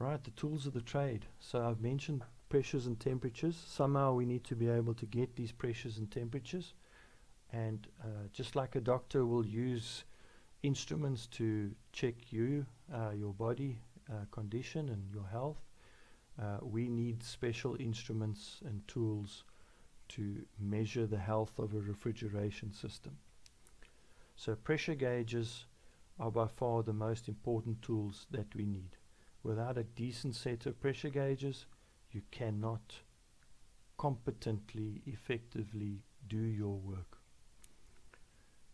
Right, the tools of the trade. So I've mentioned pressures and temperatures. Somehow we need to be able to get these pressures and temperatures. And just like a doctor will use instruments to check you, your body condition and your health, we need special instruments and tools to measure the health of a refrigeration system. So pressure gauges are by far the most important tools that we need. Without a decent set of pressure gauges, you cannot competently, effectively do your work.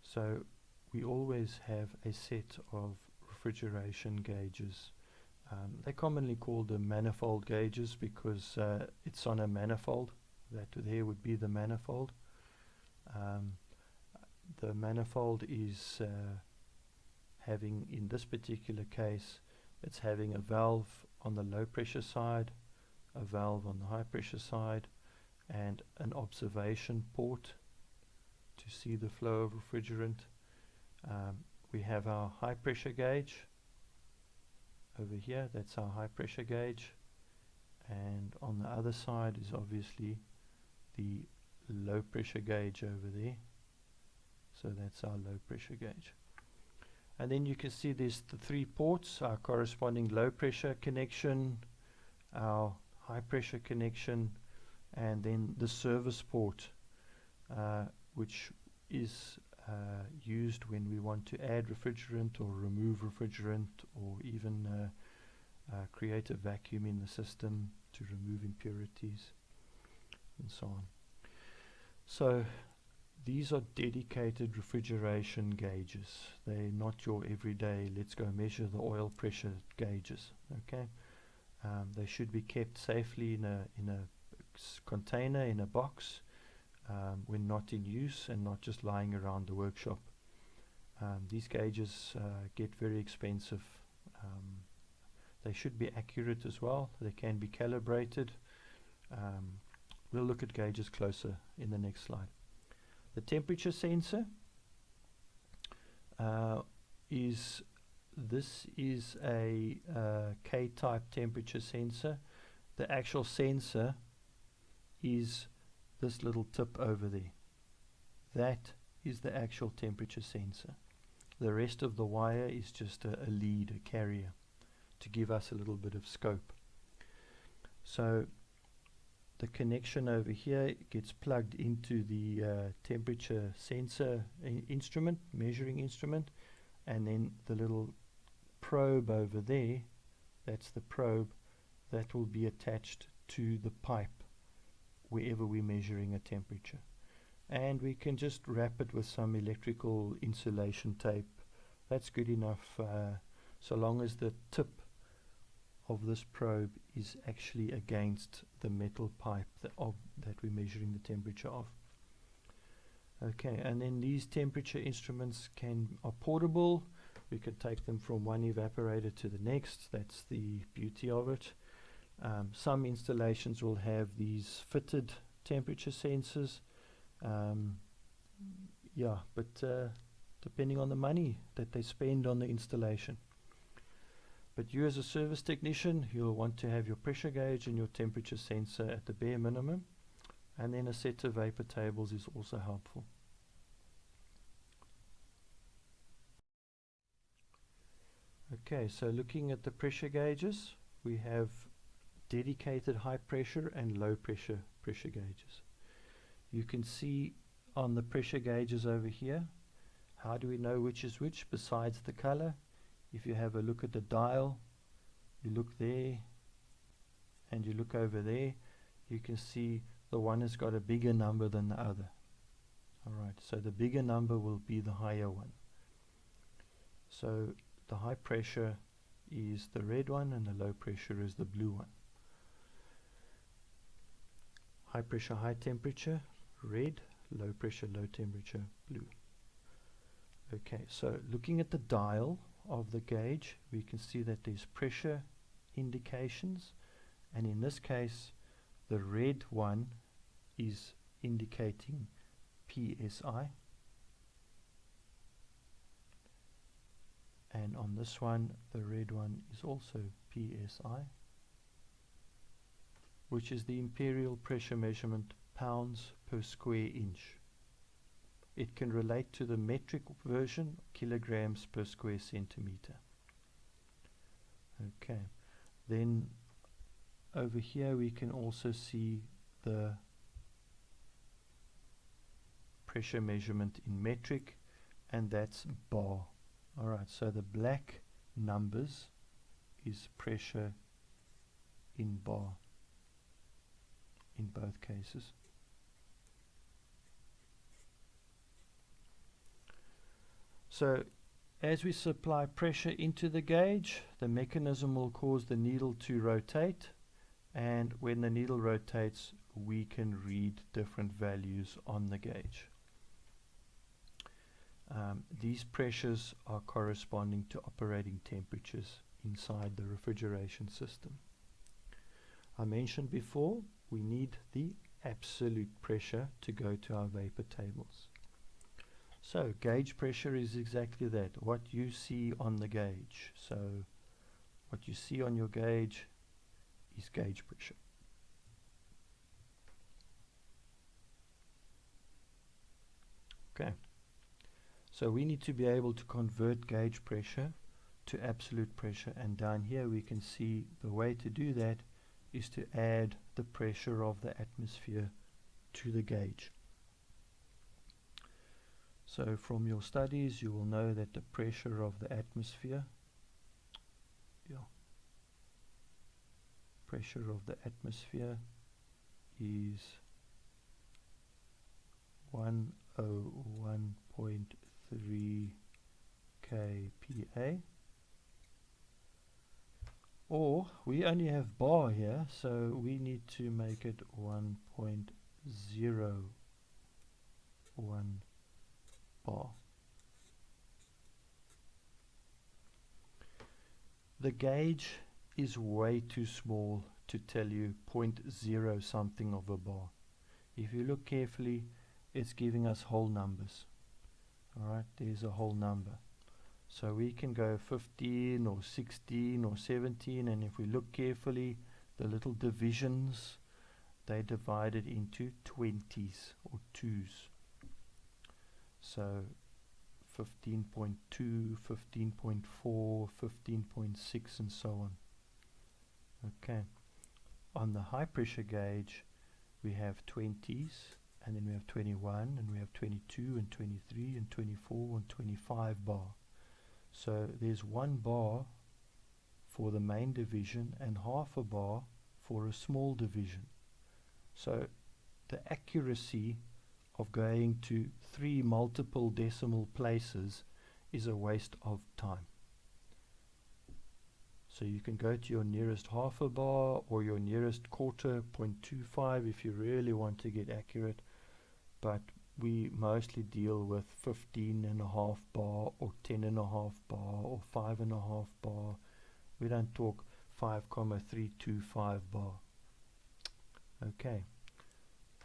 So we always have a set of refrigeration gauges. They're commonly called the manifold gauges because it's on a manifold. That there would be the manifold. The manifold is having, in this particular case, it's having a valve on the low pressure side, a valve on the high pressure side, and an observation port to see the flow of refrigerant. We have our high pressure gauge over here. That's our high pressure gauge, and on the other side is obviously the low pressure gauge over there. So that's our low pressure gauge. And then you can see there's the three ports, our corresponding low pressure connection, our high pressure connection, and then the service port, which is used when we want to add refrigerant or remove refrigerant, or even create a vacuum in the system to remove impurities and so on. So these are dedicated refrigeration gauges. They're not your everyday, let's go measure the oil pressure gauges. Okay, they should be kept safely in a container, in a box, when not in use and not just lying around the workshop. These gauges get very expensive. They should be accurate as well. They can be calibrated. We'll look at gauges closer in the next slide. The temperature sensor is a K-type temperature sensor. The actual sensor is this little tip over there. That is the actual temperature sensor. The rest of the wire is just a lead, a carrier, to give us a little bit of scope. So the connection over here gets plugged into the temperature sensor instrument, measuring instrument, and then the little probe over there, that's the probe that will be attached to the pipe wherever we're measuring a temperature. And we can just wrap it with some electrical insulation tape. That's good enough, so long as the tip of this probe is actually against the metal pipe that we're measuring the temperature of. Okay, and then these temperature instruments are portable. We can take them from one evaporator to the next. That's the beauty of it. Some installations will have these fitted temperature sensors. But depending on the money that they spend on the installation. But you as a service technician, you'll want to have your pressure gauge and your temperature sensor at the bare minimum, and then a set of vapor tables is also helpful. Okay, so looking at the pressure gauges, we have dedicated high pressure and low pressure gauges. You can see on the pressure gauges over here, how do we know which is which besides the color? If you have a look at the dial, you look there and you look over there, you can see the one has got a bigger number than the other. Alright, so the bigger number will be the higher one. So the high pressure is the red one and the low pressure is the blue one. High pressure, high temperature, red. Low pressure, low temperature, blue. Okay, so looking at the dial of the gauge, we can see that there's pressure indications, and in this case the red one is indicating PSI, and on this one the red one is also PSI. which is the imperial pressure measurement pounds per square inch. It can relate to the metric version, kilograms per square centimeter. Okay, then over here we can also see the pressure measurement in metric, and that's bar. Alright, so the black numbers is pressure in bar in both cases. So as we supply pressure into the gauge, the mechanism will cause the needle to rotate, and when the needle rotates we can read different values on the gauge. These pressures are corresponding to operating temperatures inside the refrigeration system. I mentioned before we need the absolute pressure to go to our vapor tables. So gauge pressure is exactly that, what you see on the gauge. So what you see on your gauge is gauge pressure. Okay, so we need to be able to convert gauge pressure to absolute pressure, and down here we can see the way to do that is to add the pressure of the atmosphere to the gauge. So from your studies you will know that the pressure of the atmosphere, pressure of the atmosphere is 101.3 kPa, or we only have bar here, so we need to make it 1.01 bar. The gauge is way too small to tell you 0.0 something of a bar. If you look carefully, it's giving us whole numbers. Alright, there's a whole number. So we can go 15 or 16 or 17, and if we look carefully, the little divisions, they divided into 20s or 2s. So 15.2, 15.4, 15.6 and so on. Okay. On the high pressure gauge we have 20s, and then we have 21, and we have 22 and 23 and 24 and 25 bar. So there's 1 bar for the main division and half a bar for a small division. So the accuracy of going to 3 multiple decimal places is a waste of time. So you can go to your nearest half a bar or your nearest quarter, 0.25 if you really want to get accurate, but we mostly deal with 15.5 bar or 10.5 bar or 5.5 bar. We don't talk 5,325 bar. Okay,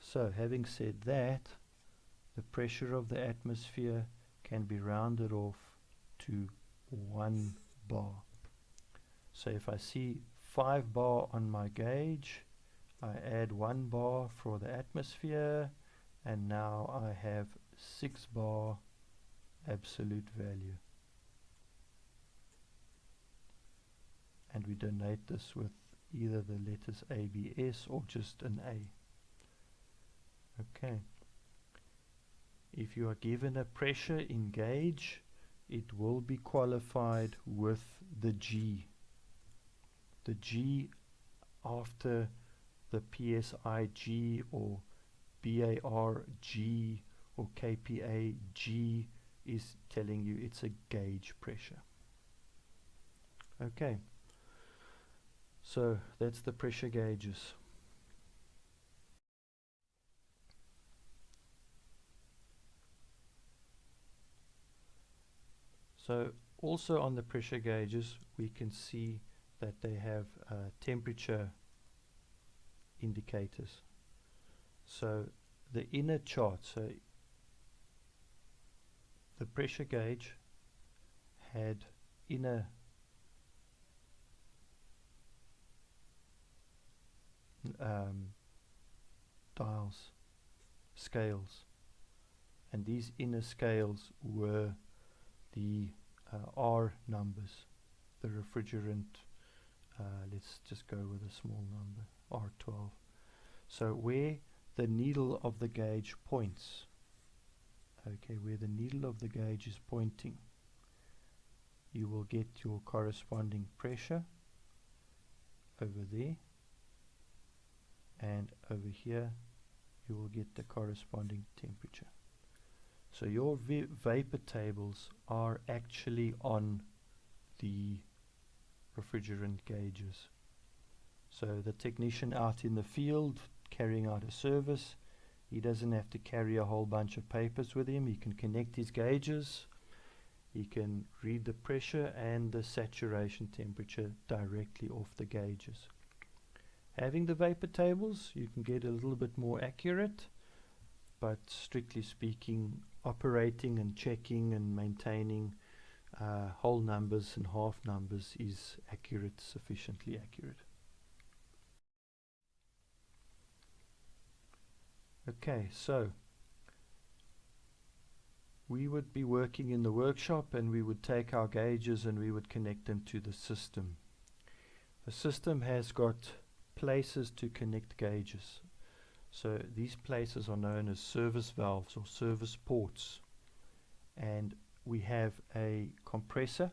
so having said that, the pressure of the atmosphere can be rounded off to 1 bar. So if I see 5 bar on my gauge, I add 1 bar for the atmosphere, and now I have 6 bar absolute value. And we denote this with either the letters ABS or just an A. Okay. If you are given a pressure in gauge, it will be qualified with the G. The G after the PSIG or BARG or KPAG is telling you it's a gauge pressure. Okay, so that's the pressure gauges. So also on the pressure gauges we can see that they have temperature indicators. So the inner chart, so the pressure gauge had inner dials, scales, and these inner scales were the R numbers, the refrigerant. Let's just go with a small number, R12. So where the needle of the gauge points, okay, where the needle of the gauge is pointing, you will get your corresponding pressure over there, and over here you will get the corresponding temperature. So your vapor tables are actually on the refrigerant gauges. So the technician out in the field carrying out a service, he doesn't have to carry a whole bunch of papers with him. He can connect his gauges, he can read the pressure and the saturation temperature directly off the gauges. Having the vapor tables, you can get a little bit more accurate, but strictly speaking, operating and checking and maintaining whole numbers and half numbers is accurate, sufficiently accurate. Okay, so we would be working in the workshop and we would take our gauges and we would connect them to the system. The system has got places to connect gauges. So these places are known as service valves or service ports. And we have a compressor.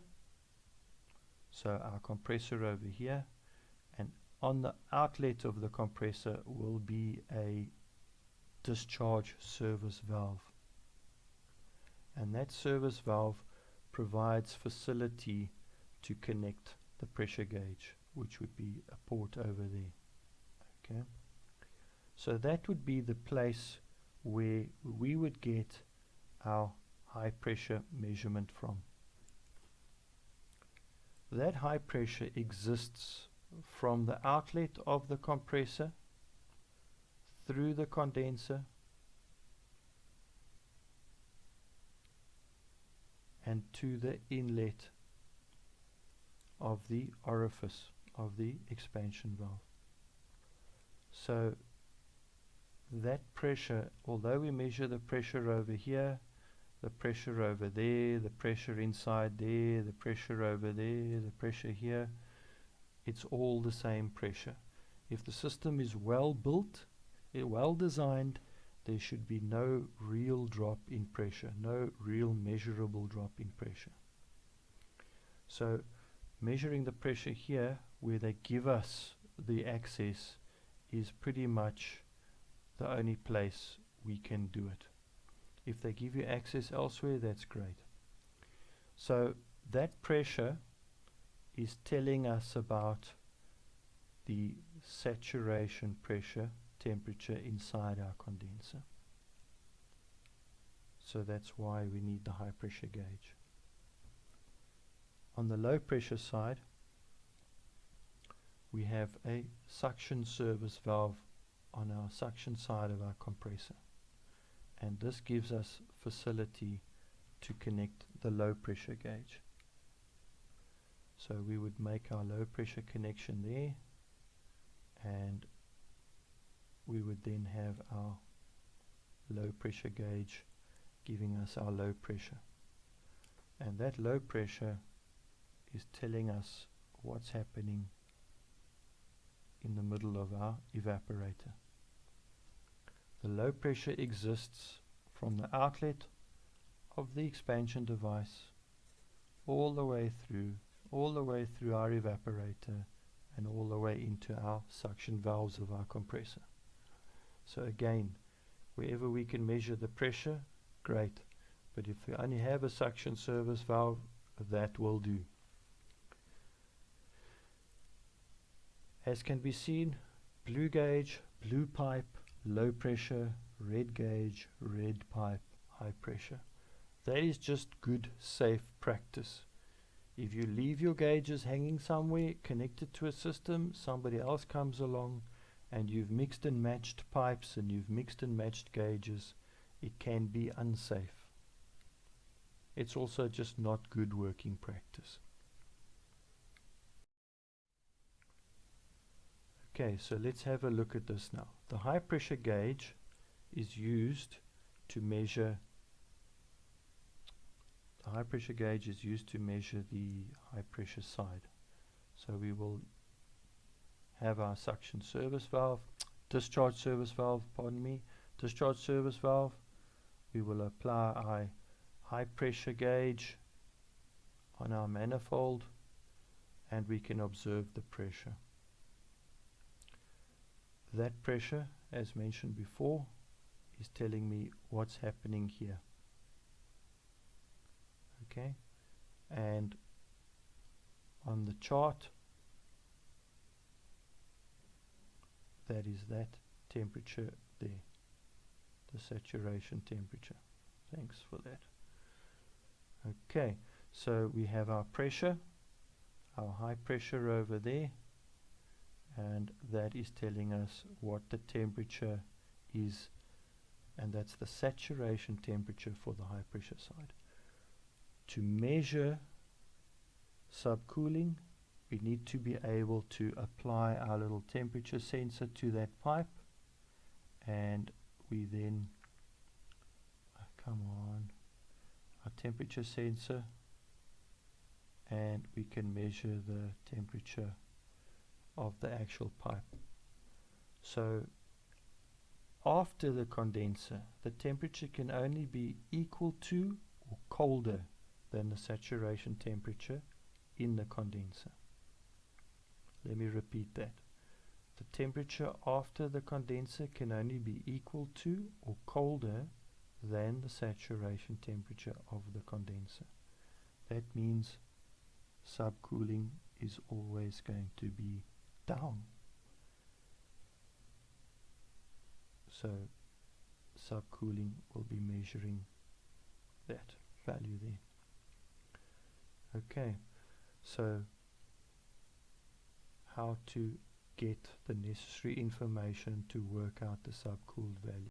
So our compressor over here, and on the outlet of the compressor will be a discharge service valve. And that service valve provides facility to connect the pressure gauge, which would be a port over there. Okay. So that would be the place where we would get our high pressure measurement from. That high pressure exists from the outlet of the compressor through the condenser and to the inlet of the orifice of the expansion valve. So that pressure, although we measure the pressure over here, the pressure over there, the pressure inside there, the pressure over there, the pressure here, it's all the same pressure. If the system is well built, well designed, there should be no real drop in pressure, no real measurable drop in pressure. So measuring the pressure here, where they give us the access, is pretty much the only place we can do it. If they give you access elsewhere, that's great. So that pressure is telling us about the saturation pressure temperature inside our condenser. So that's why we need the high pressure gauge. On the low pressure side, we have a suction service valve on our suction side of our compressor, and this gives us facility to connect the low pressure gauge. So we would make our low pressure connection there, and we would then have our low pressure gauge giving us our low pressure, and that low pressure is telling us what's happening in the middle of our evaporator. The low pressure exists from the outlet of the expansion device all the way through our evaporator and all the way into our suction valves of our compressor. So again, wherever we can measure the pressure, great, but if we only have a suction service valve, that will do. As can be seen, blue gauge, blue pipe, low pressure, red gauge, red pipe, high pressure. That is just good, safe practice. If you leave your gauges hanging somewhere, connected to a system, somebody else comes along and you've mixed and matched pipes and you've mixed and matched gauges, it can be unsafe. It's also just not good working practice. Okay, so let's have a look at this now. The high pressure gauge is used to measure the high pressure side. So we will have our suction service valve, discharge service valve, discharge service valve. We will apply our high pressure gauge on our manifold, and we can observe the pressure. That pressure, as mentioned before, is telling me what's happening here. Okay, and on the chart, that is that temperature there, the saturation temperature. Thanks for that. Okay, so we have our pressure, our high pressure over there, and that is telling us what the temperature is, and that's the saturation temperature for the high pressure side. To measure subcooling, we need to be able to apply our little temperature sensor to that pipe, and we then our temperature sensor, and we can measure the temperature of the actual pipe. So after the condenser, the temperature can only be equal to or colder than the saturation temperature in the condenser. Let me repeat that. The temperature after the condenser can only be equal to or colder than the saturation temperature of the condenser. That means subcooling is always going to be down. So subcooling will be measuring that value there. Okay, so how to get the necessary information to work out the subcooled value.